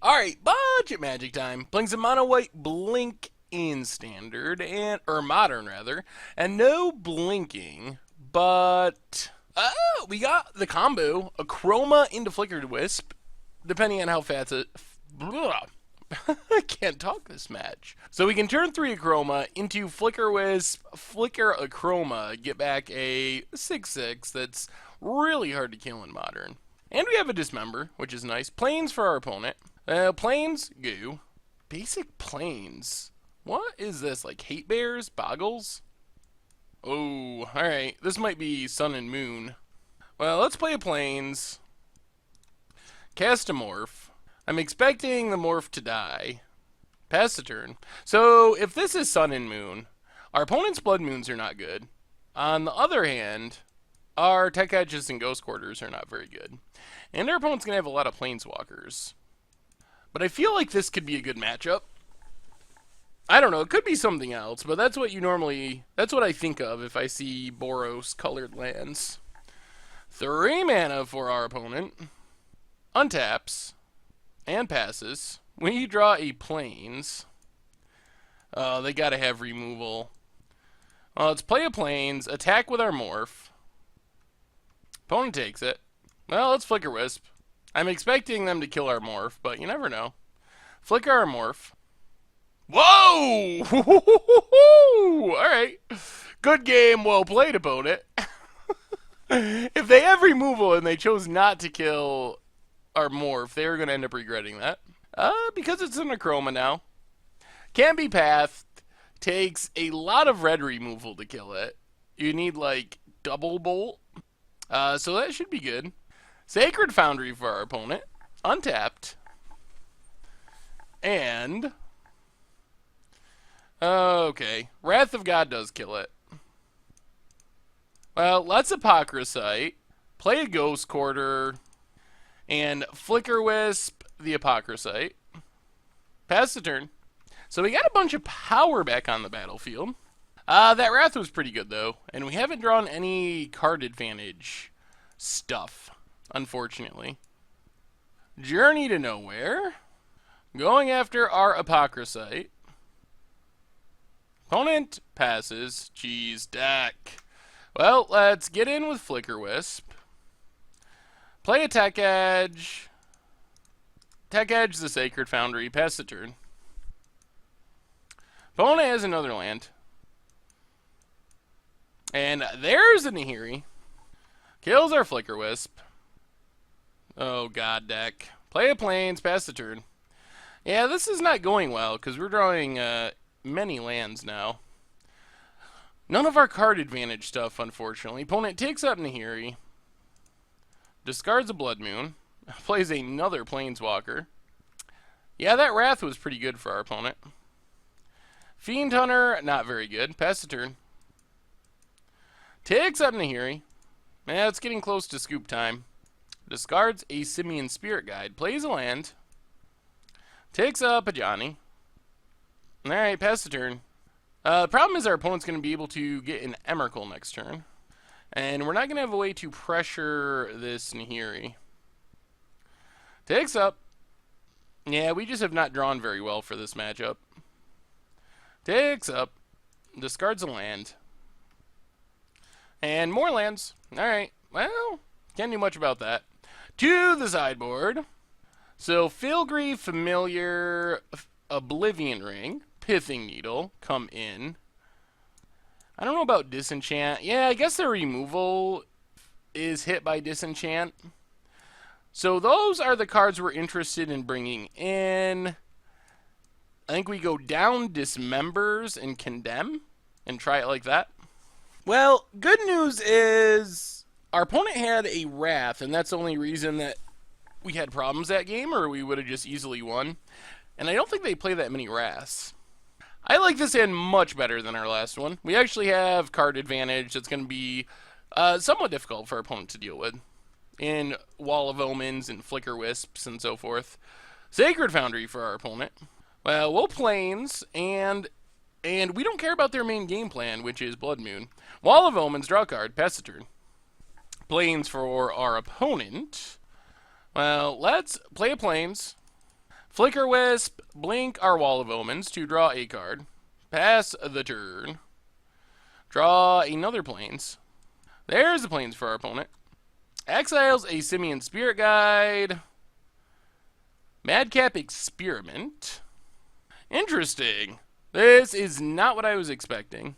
Alright, budget magic time. Playing some mono white blink in standard or modern rather, and no blinking, but we got the combo, a chroma into flickered wisp, depending on how fast it I can't talk this match. So we can turn 3 a chroma into flicker wisp, flicker a chroma, get back a 6/6 that's really hard to kill in modern. And we have a dismember, which is nice. Planes for our opponent. Planes, goo. Basic planes. What is this, like hate bears? Boggles? Oh, alright. This might be sun and moon. Well, let's play a planes. Cast a morph. I'm expecting the morph to die. Pass the turn. So, if this is sun and moon, our opponent's blood moons are not good. On the other hand, our tech edges and ghost quarters are not very good. And our opponent's going to have a lot of planeswalkers. But I feel like this could be a good matchup. I don't know, it could be something else, but that's what I think of if I see Boros colored lands. 3 mana for our opponent. Untaps. And passes. We draw a planes. Oh, they gotta have removal. Let's play a planes, attack with our morph. Opponent takes it. Well, let's flicker wisp. I'm expecting them to kill our morph, but you never know. Flicker our morph. Whoa! Alright. Good game, well played, opponent. If they have removal and they chose not to kill our morph, they are going to end up regretting that. Because it's in a chroma now. Can be pathed. Takes a lot of red removal to kill it. You need, like, double bolt. So that should be good. Sacred Foundry for our opponent. Untapped. And okay. Wrath of God does kill it. Well, let's Apocryphite. Play a Ghost Quarter. And Flicker Wisp the Apocryphite. Pass the turn. So we got a bunch of power back on the battlefield. That Wrath was pretty good, though. And we haven't drawn any card advantage stuff, unfortunately. Journey to Nowhere. Going after our Apocryphite. Opponent passes. Jeez, deck. Well, let's get in with Flicker Wisp. Play a Tech Edge. Tech Edge the Sacred Foundry. Pass the turn. Opponent has another land. And there's a Nahiri. Kills our Flicker Wisp. Oh, God, deck. Play a planes. Pass the turn. Yeah, this is not going well, because we're drawing many lands now. None of our card advantage stuff, unfortunately. Opponent takes up Nahiri. Discards a Blood Moon. Plays another Planeswalker. Yeah, that Wrath was pretty good for our opponent. Fiend Hunter, not very good. Pass the turn. Takes up Nahiri. Yeah, it's getting close to scoop time. Discards a Simian Spirit Guide. Plays a land. Takes up a Johnny. Alright, pass the turn. The problem is our opponent's going to be able to get an Emrakul next turn. And we're not going to have a way to pressure this Nahiri. Takes up. Yeah, we just have not drawn very well for this matchup. Takes up. Discards a land. And more lands. Alright, well, can't do much about that. To the sideboard. So, Filigree, Familiar, Oblivion Ring, Pithing Needle, come in. I don't know about Disenchant. Yeah, I guess the removal is hit by Disenchant. So those are the cards we're interested in bringing in. I think we go down Dismembers and Condemn and try it like that. Well, good news is our opponent had a Wrath, and that's the only reason that we had problems that game, or we would have just easily won. And I don't think they play that many Wraths. I like this hand much better than our last one. We actually have card advantage that's going to be somewhat difficult for our opponent to deal with. In Wall of Omens and Flicker Wisps and so forth. Sacred Foundry for our opponent. Well, we'll planes, and we don't care about their main game plan, which is Blood Moon. Wall of Omens, draw a card, pass the turn. Planes for our opponent. Well, let's play a planes. Flicker Wisp, blink our Wall of Omens to draw a card. Pass the turn. Draw another Plains. There's the Plains for our opponent. Exiles a Simian Spirit Guide. Madcap Experiment. Interesting. This is not what I was expecting.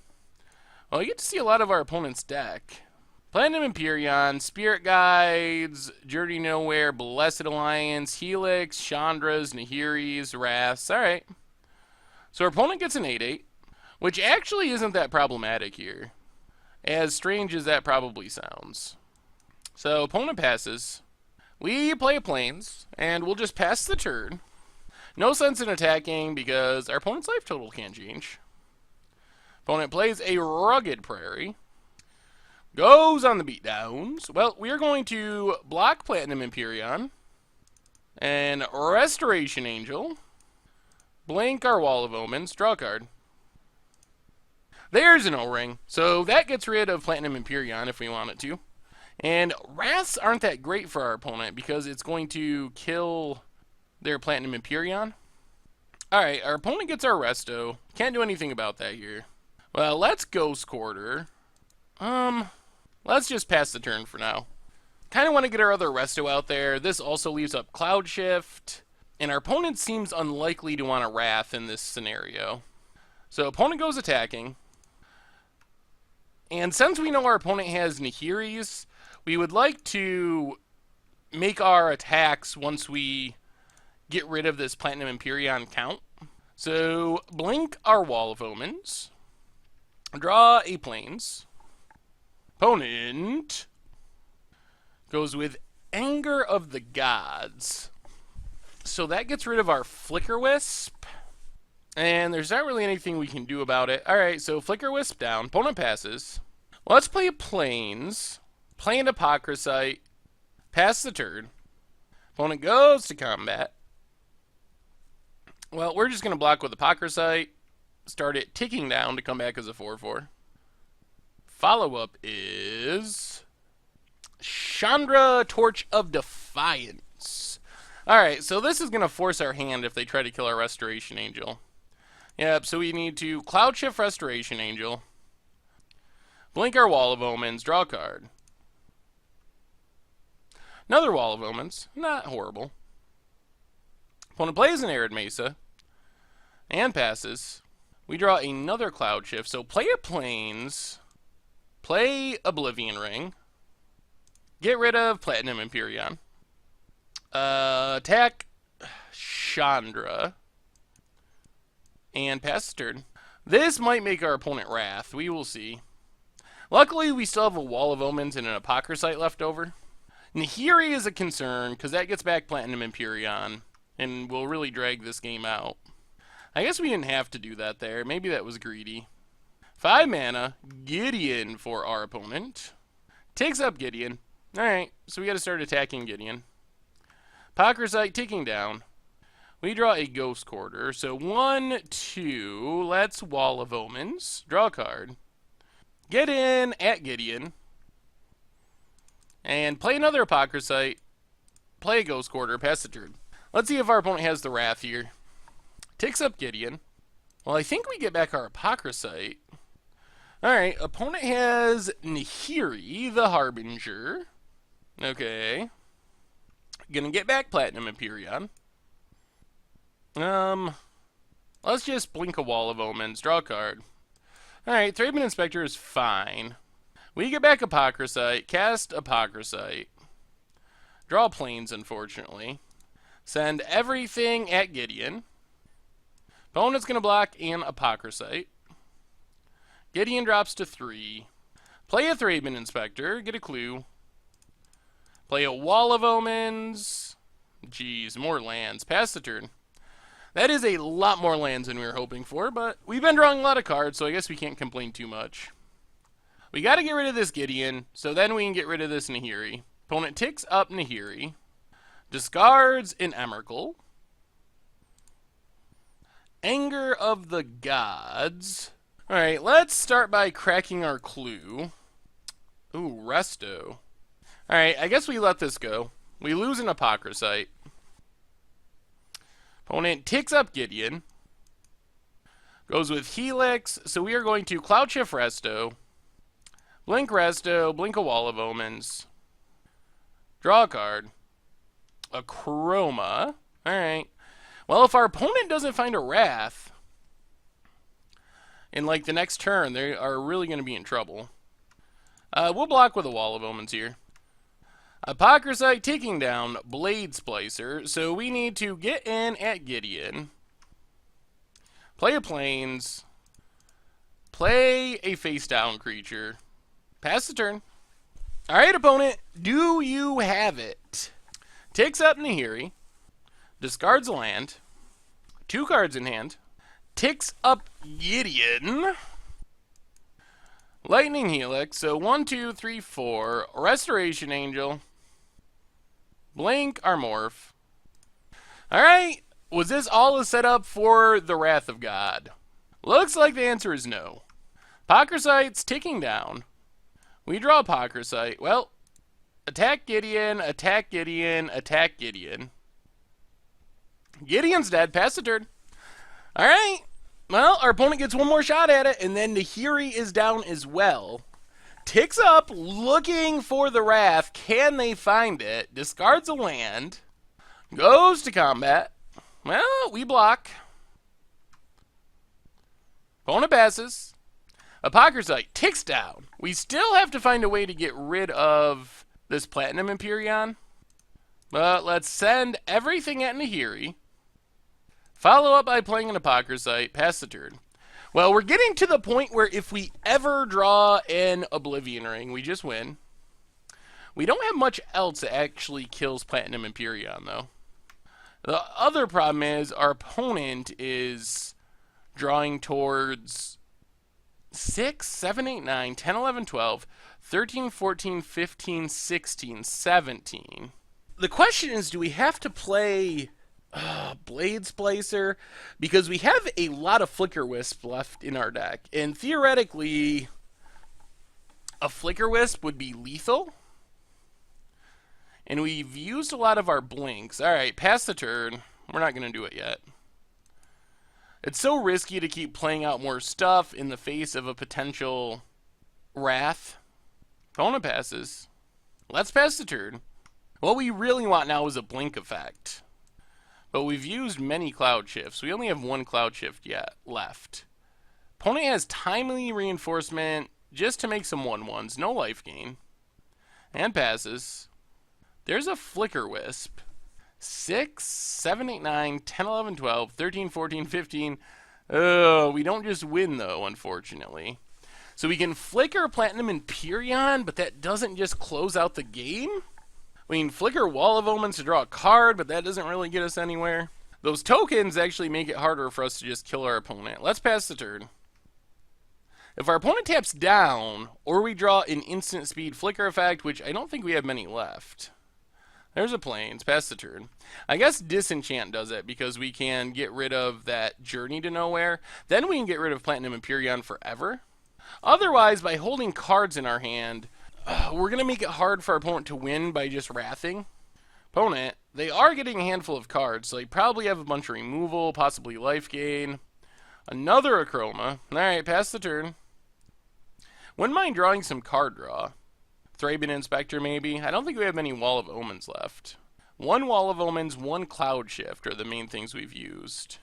Well, you get to see a lot of our opponent's deck. Platinum Empyrean, Spirit Guides, Journey Nowhere, Blessed Alliance, Helix, Chandras, Nahiris, Wraths. Alright. So our opponent gets an 8-8, which actually isn't that problematic here. As strange as that probably sounds. So opponent passes. We play Plains, and we'll just pass the turn. No sense in attacking because our opponent's life total can't change. Opponent plays a Rugged Prairie. Goes on the beatdowns. Well, we are going to block Platinum Empyrean. And Restoration Angel. Blink our Wall of Omens. Draw a card. There's an O-Ring. So that gets rid of Platinum Empyrean if we want it to. And Wraths aren't that great for our opponent because it's going to kill their Platinum Empyrean. Alright, our opponent gets our Resto. Can't do anything about that here. Well, let's Ghost Quarter. Let's just pass the turn for now. Kind of want to get our other Resto out there. This also leaves up Cloud Shift. And our opponent seems unlikely to want a Wrath in this scenario. So opponent goes attacking. And since we know our opponent has Nahiris, we would like to make our attacks once we get rid of this Platinum Empyrean count. So blink our Wall of Omens. Draw a Plains. Opponent goes with Anger of the Gods. So that gets rid of our Flicker Wisp. And there's not really anything we can do about it. Alright, so Flicker Wisp down. Opponent passes. Let's play Plains. Play an Apocryphite. Pass the turn. Opponent goes to combat. Well, we're just going to block with Apocryphite. Start it ticking down to come back as a 4-4. Follow-up is Chandra, Torch of Defiance. Alright, so this is going to force our hand if they try to kill our Restoration Angel. Yep, so we need to Cloud Shift Restoration Angel. Blink our Wall of Omens, draw a card. Another Wall of Omens, not horrible. Opponent plays an Arid Mesa. And passes. We draw another Cloud Shift, so play a Plains. Play Oblivion Ring. Get rid of Platinum Empyrean. Attack Chandra. And pass the turn. This might make our opponent Wrath. We will see. Luckily, we still have a Wall of Omens and an Apocryphite left over. Nahiri is a concern, because that gets back Platinum Empyrean, and will really drag this game out. I guess we didn't have to do that there. Maybe that was greedy. 5 mana, Gideon for our opponent. Takes up Gideon. Alright, so we gotta start attacking Gideon. Apocryphite ticking down. We draw a Ghost Quarter. So 1, 2, let's Wall of Omens. Draw a card. Get in at Gideon. And play another Apocryphite. Play a Ghost Quarter, pass the turn. Let's see if our opponent has the Wrath here. Ticks up Gideon. Well, I think we get back our Apocryphite. Alright, opponent has Nahiri, the Harbinger. Okay. Gonna get back Platinum Empyrean. Let's just blink a Wall of Omens, draw a card. Alright, Thraben Inspector is fine. We get back Apocryphite, cast Apocryphite. Draw Plains, unfortunately. Send everything at Gideon. Opponent's gonna block an Apocryphite. Gideon drops to 3. Play a Thraben Inspector, get a clue. Play a Wall of Omens. Jeez, more lands. Pass the turn. That is a lot more lands than we were hoping for, but we've been drawing a lot of cards, so I guess we can't complain too much. We gotta get rid of this Gideon, so then we can get rid of this Nahiri. Opponent ticks up Nahiri. Discards an Emrakul. Anger of the Gods. Alright, let's start by cracking our clue. Ooh, Resto. Alright, I guess we let this go. We lose an Apocryphite. Opponent ticks up Gideon. Goes with Helix. So we are going to Cloud Shift Resto. Blink Resto. Blink a Wall of Omens. Draw a card. A Chroma. Alright. Well, if our opponent doesn't find a Wrath in like the next turn, they are really going to be in trouble. We'll block with a Wall of Omens here. Apocryphite taking down Blade Splicer, so we need to get in at Gideon, play a Plains, play a face-down creature, pass the turn. Alright, opponent, do you have it? Takes up Nahiri, discards a land, 2 cards in hand, ticks up Gideon, Lightning Helix, so 1, 2, 3, 4, Restoration Angel, Blink Armorph. Alright, was this all a setup for the Wrath of God? Looks like the answer is no. Apocryphite's ticking down. We draw Apocryphite. Well, attack Gideon, attack Gideon, attack Gideon. Gideon's dead, pass the turn. Alright, well, our opponent gets one more shot at it, and then Nahiri is down as well. Ticks up, looking for the Wrath. Can they find it? Discards a land. Goes to combat. Well, we block. Opponent passes. Apocryphite ticks down. We still have to find a way to get rid of this Platinum Empyrean. But let's send everything at Nahiri. Follow up by playing an Apocryphite. Pass the turn. Well, we're getting to the point where if we ever draw an Oblivion Ring, we just win. We don't have much else that actually kills Platinum Empyrean, though. The other problem is our opponent is drawing towards 6, 7, 8, 9, 10, 11, 12, 13, 14, 15, 16, 17. The question is, do we have to play Blade Splicer? Because we have a lot of Flicker Wisp left in our deck, and theoretically a Flicker Wisp would be lethal, and we've used a lot of our blinks. Alright, pass the turn. We're not going to do it yet. It's so risky to keep playing out more stuff in the face of a potential Wrath. Opponent passes. Let's pass the turn. What we really want now is a blink effect. But we've used many Cloud Shifts. We only have 1 Cloud Shift yet left. Opponent has Timely Reinforcement just to make some 1/1s. No life gain. And passes. There's a Flicker Wisp. 6, 7, 8, 9, 10, 11, 12, 13, 14, 15. Oh, we don't just win, though, unfortunately. So we can Flicker Platinum Empyrean, but that doesn't just close out the game. We can Flicker Wall of Omens to draw a card, but that doesn't really get us anywhere. Those tokens actually make it harder for us to just kill our opponent. Let's pass the turn. If our opponent taps down, or we draw an instant speed Flicker effect, which I don't think we have many left. There's a Plains, pass the turn. I guess Disenchant does it because we can get rid of that Journey to Nowhere. Then we can get rid of Platinum Empyrean forever. Otherwise, by holding cards in our hand, we're going to make it hard for our opponent to win by just wrathing. Opponent, they are getting a handful of cards, so they probably have a bunch of removal, possibly life gain. Another Acroma. Alright, pass the turn. Wouldn't mind drawing some card draw. Thraben Inspector, maybe. I don't think we have many Wall of Omens left. 1 Wall of Omens, 1 Cloud Shift are the main things we've used.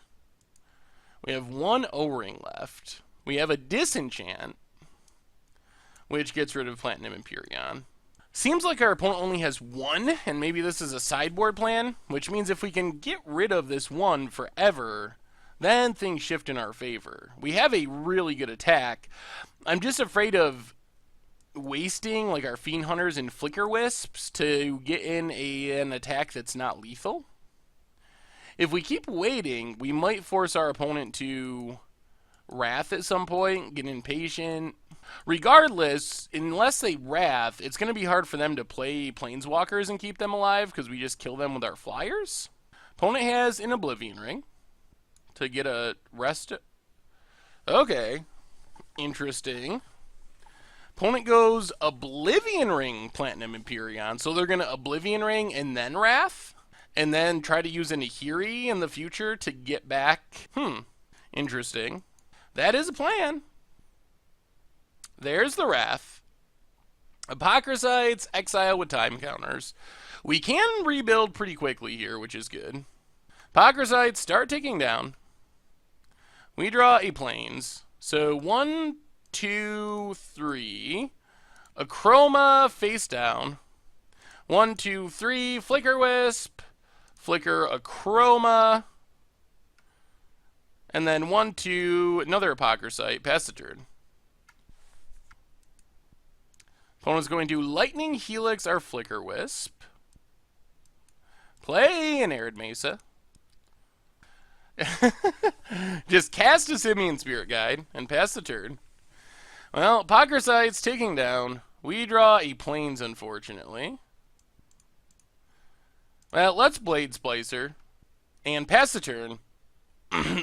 We have 1 O-Ring left. We have a Disenchant, which gets rid of Platinum Empyrean. Seems like our opponent only has 1, and maybe this is a sideboard plan, which means if we can get rid of this 1 forever, then things shift in our favor. We have a really good attack. I'm just afraid of wasting like our Fiend Hunters and Flicker Wisps to get in an attack that's not lethal. If we keep waiting, we might force our opponent to Wrath at some point, get impatient. Regardless, unless they Wrath, it's going to be hard for them to play Planeswalkers and keep them alive because we just kill them with our flyers. Opponent has an Oblivion Ring to get a rest. Okay, interesting. Opponent goes Oblivion Ring Platinum Empyrean, so they're going to Oblivion Ring and then Wrath. and then try to use a Nahiri in the future to get back. Interesting. That is a plan. There's the Wrath. Apocryphites, exile with time counters. We can rebuild pretty quickly here, which is good. Apocryphites start ticking down. We draw a Plains. So 1, 2, 3. Akroma face down. 1, 2, 3. Flicker Wisp. Flicker Akroma. And then 1, 2. Another Apocryphite. Pass the turn. Opponent's going to Lightning Helix our Flicker Wisp. Play an Arid Mesa. Just cast a Simian Spirit Guide and pass the turn. Well, Apocryphites taking down. We draw a Plains, unfortunately. Well, let's Blade Splicer and pass the turn.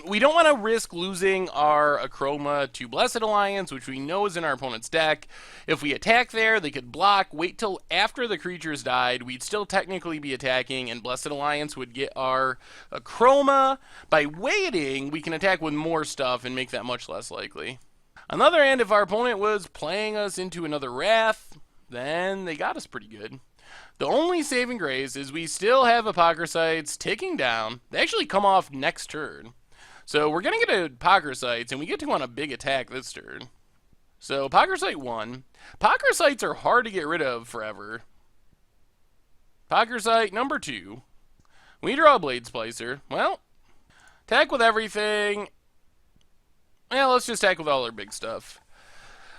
We don't want to risk losing our Akroma to Blessed Alliance, which we know is in our opponent's deck. If we attack there, they could block, wait till after the creatures died. We'd still technically be attacking, and Blessed Alliance would get our Akroma. By waiting, we can attack with more stuff and make that much less likely. On the other hand, if our opponent was playing us into another Wrath, then they got us pretty good. The only saving grace is we still have Apocryphites ticking down. They actually come off next turn. So we're going to get Apocryphites, and we get to go on a big attack this turn. So Apocryphite 1. Apocryphites are hard to get rid of forever. Apocryphite number 2. We draw a Blade Splicer. Well, attack with everything. Well, let's just attack with all our big stuff.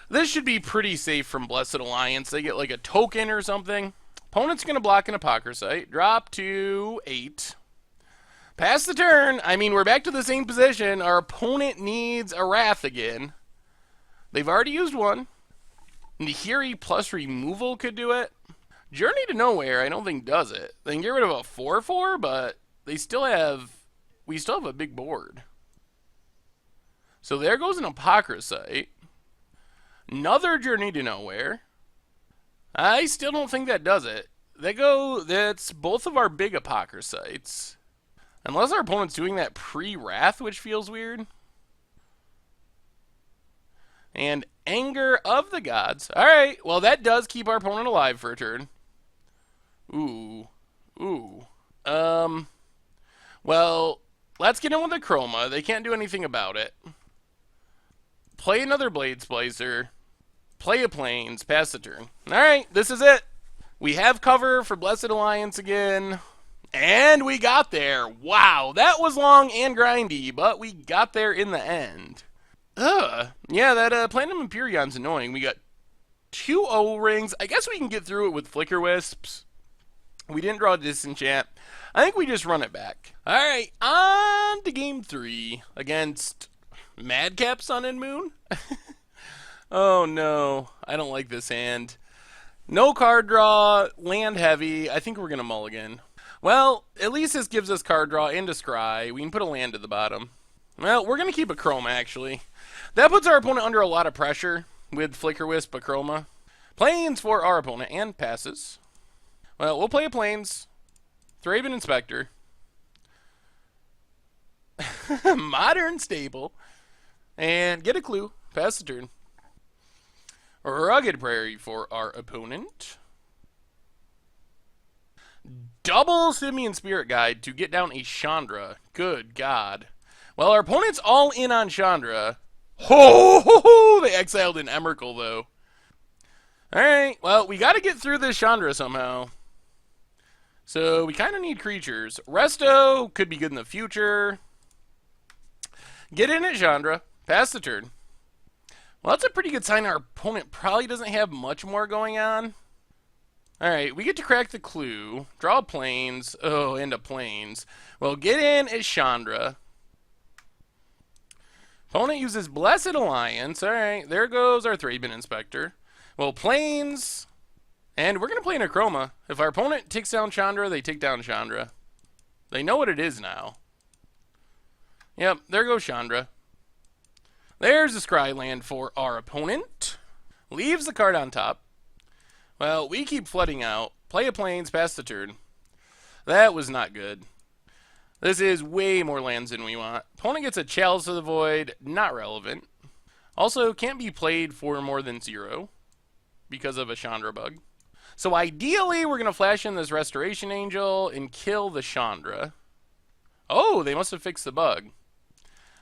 This should be pretty safe from Blessed Alliance. They get like a token or something. Opponent's going to block an Apocryphite. Drop to 8. Pass the turn. I mean, we're back to the same position. Our opponent needs a Wrath again. They've already used one. Nahiri plus removal could do it. Journey to Nowhere, I don't think does it. They can get rid of a 4/4, but we still have a big board. So there goes an Apocryphite. Another Journey to Nowhere. I still don't think that does it. That's both of our big Apocryphites. Unless our opponent's doing that pre-Wrath, which feels weird. And Anger of the Gods. Alright, well that does keep our opponent alive for a turn. Ooh. Well, let's get in with the Akroma. They can't do anything about it. Play another Blade Splicer. Play a Plains. Pass the turn. Alright, this is it. We have cover for Blessed Alliance again. And we got there. Wow, that was long and grindy, but we got there in the end. Yeah, that Platinum Empyrion's annoying. We got 2 O-Rings. I guess we can get through it with Flicker Wisps. We didn't draw a Disenchant. I think we just run it back. Alright, on to game 3 against Madcap Sun and Moon. Oh no, I don't like this hand. No card draw, land heavy. I think we're going to mulligan. Well, at least this gives us card draw and a scry. We can put a land at the bottom. Well, we're going to keep Akroma, actually. That puts our opponent under a lot of pressure with Flicker Wisp, Akroma. Plains for our opponent, and passes. Well, we'll play a Plains. Thraben Inspector. Modern Stable. And get a clue. Pass the turn. Rugged Prairie for our opponent. Double Simian Spirit Guide to get down a Chandra. Good God. Well, our opponent's all in on Chandra. Ho! They exiled an Emrakul, though. Alright, well, we got to get through this Chandra somehow. So, we kind of need creatures. Resto could be good in the future. Get in at Chandra. Pass the turn. Well, that's a pretty good sign our opponent probably doesn't have much more going on. Alright, we get to crack the clue. Draw Plains. Oh, and a Plains. Well, get in at Chandra. Opponent uses Blessed Alliance. Alright, there goes our Thraben Inspector. Well, Plains. And we're going to play an Akroma. If our opponent takes down Chandra, they take down Chandra. They know what it is now. Yep, there goes Chandra. There's a Scry land for our opponent. Leaves the card on top. Well, we keep flooding out. Play a Plains, pass the turn. That was not good. This is way more lands than we want. Opponent gets a Chalice of the Void, not relevant. Also, can't be played for more than 0 because of a Chandra bug. So ideally, we're going to flash in this Restoration Angel and kill the Chandra. Oh, they must have fixed the bug.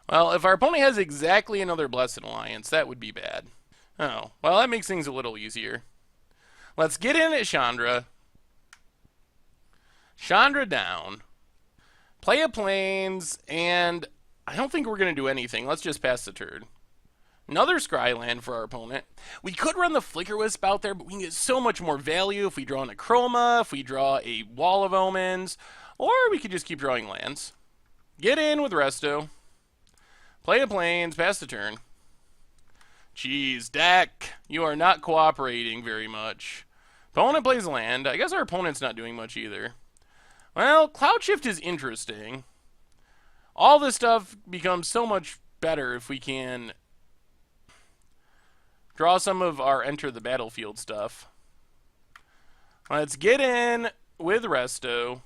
Well, if our opponent has exactly another Blessed Alliance, that would be bad. Oh, well, that makes things a little easier. Let's get in at Chandra. Chandra down. Play a Plains, and I don't think we're going to do anything. Let's just pass the turn. Another Scryland for our opponent. We could run the Flicker Wisp out there, but we can get so much more value if we draw an Chroma, if we draw a Wall of Omens, or we could just keep drawing lands. Get in with Resto. Play a Plains, pass the turn. Jeez, deck, you are not cooperating very much. Opponent plays land. I guess our opponent's not doing much either. Well, Cloud Shift is interesting. All this stuff becomes so much better if we can draw some of our Enter the Battlefield stuff. Let's get in with Resto.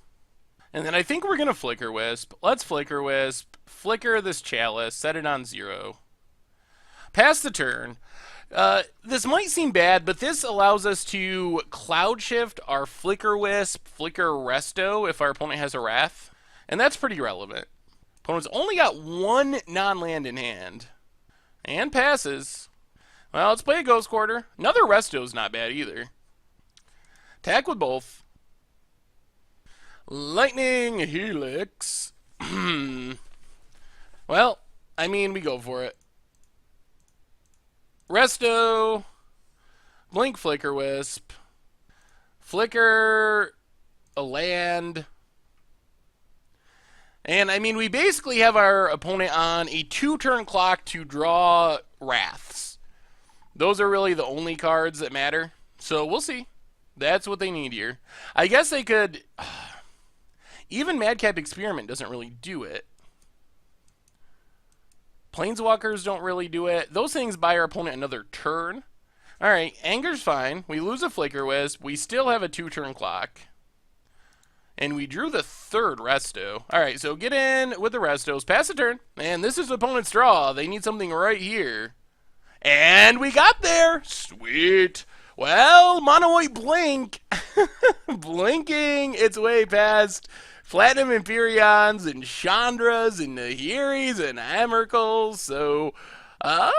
And then I think we're going to Flicker Wisp. Let's Flicker Wisp. Flicker this Chalice. Set it on 0. Pass the turn. This might seem bad, but this allows us to Cloud Shift our Flicker Wisp, Flicker Resto if our opponent has a Wrath. And that's pretty relevant. Opponent's only got 1 non-land in hand. And passes. Well, let's play a Ghost Quarter. Another Resto's not bad either. Attack with both. Lightning Helix. Well, I mean, we go for it. Resto, Blink Flicker Wisp, Flicker a land, and I mean we basically have our opponent on a 2-turn clock to draw Wraths. Those are really the only cards that matter, so we'll see. That's what they need here. I guess they could, even Madcap Experiment doesn't really do it. Planeswalkers don't really do it. Those things buy our opponent another turn. Alright, Anger's fine. We lose a Flicker Wisp. We still have a 2-turn clock. And we drew the 3rd Resto. Alright, so get in with the Restos. Pass the turn. And this is opponent's draw. They need something right here. And we got there. Sweet. Well, Mono White Blink. Blinking its way past Platinum Empyreons and Chandras and Nahiris and Amarkals. So,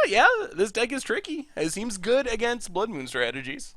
yeah, this deck is tricky. It seems good against Blood Moon strategies.